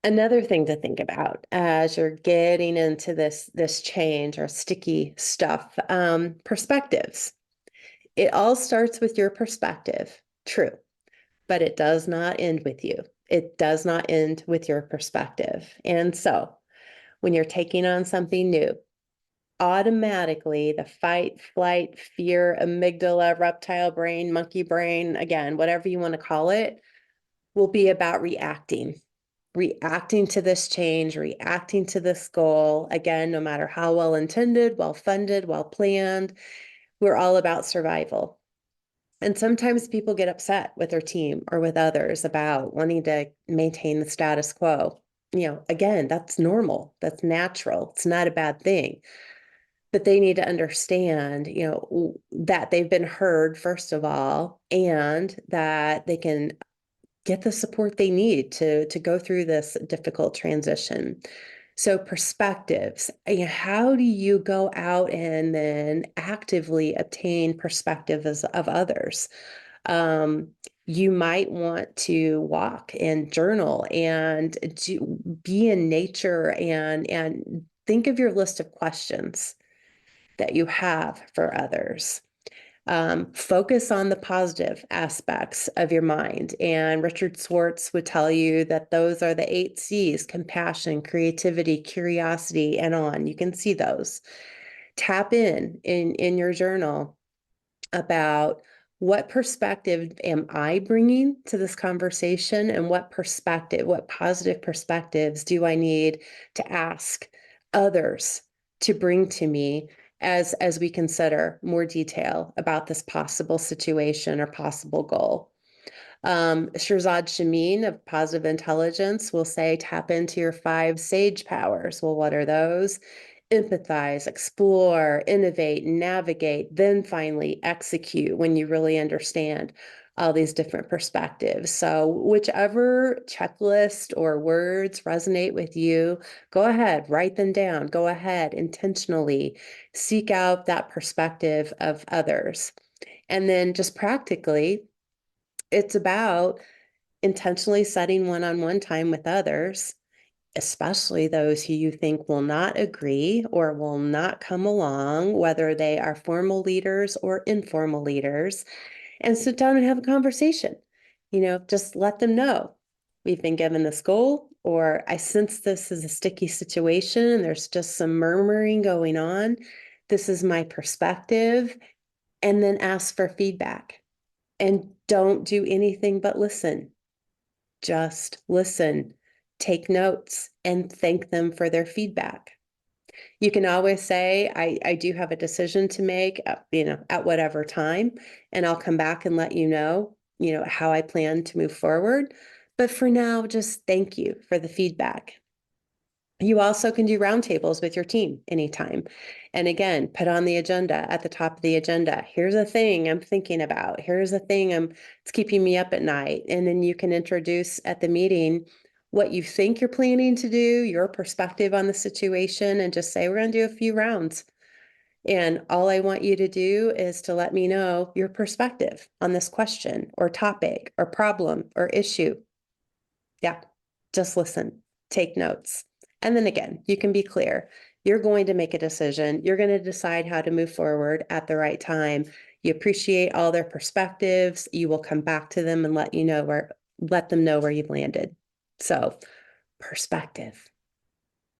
Another thing to think about as you're getting into this change or sticky stuff, perspectives. It all starts with your perspective, true, but it does not end with you. It does not end with your perspective. And so when you're taking on something new, automatically the fight, flight, fear, amygdala, reptile brain, monkey brain, again, whatever you want to call it, will be about reacting to this change, reacting to this goal. Again, no matter how well intended, well funded, well planned, we're all about survival. And sometimes people get upset with their team or with others about wanting to maintain the status quo. Again, that's normal, that's natural, it's not a bad thing. But they need to understand, that they've been heard, first of all, and that they can get the support they need to go through this difficult transition. So perspectives, how do you go out and then actively obtain perspectives of others? Um, you might want to walk and journal and be in nature and think of your list of questions that you have for others. Focus on the positive aspects of your mind. And Richard Swartz would tell you that those are the 8 C's: compassion, creativity, curiosity, and on. You can see those. Tap in your journal about what perspective am I bringing to this conversation, and what positive perspectives do I need to ask others to bring to me as we consider more detail about this possible situation or possible goal. Shirzad Shamin of Positive Intelligence will say, tap into your 5 sage powers. Well, what are those? Empathize, explore, innovate, navigate, then finally execute when you really understand all these different perspectives. So whichever checklist or words resonate with you, go ahead, write them down. Go ahead, intentionally seek out that perspective of others. And then just practically, it's about intentionally setting one-on-one time with others, especially those who you think will not agree or will not come along, whether they are formal leaders or informal leaders, and sit down and have a conversation. Just let them know we've been given this goal, or I sense this is a sticky situation and there's just some murmuring going on. This is my perspective. And then ask for feedback. And don't do anything but listen. Just listen, take notes, and thank them for their feedback. You can always say, I do have a decision to make, at whatever time, and I'll come back and let how I plan to move forward. But for now, just thank you for the feedback. You also can do roundtables with your team anytime. And again, put on the agenda at the top of the agenda. Here's a thing I'm thinking about. Here's a thing it's keeping me up at night. And then you can introduce at the meeting what you think you're planning to do, your perspective on the situation, and just say, we're going to do a few rounds. And all I want you to do is to let me know your perspective on this question or topic or problem or issue. Yeah, just listen, take notes. And then again, you can be clear. You're going to make a decision. You're going to decide how to move forward at the right time. You appreciate all their perspectives. You will come back to them and let them know where you've landed. So, perspective.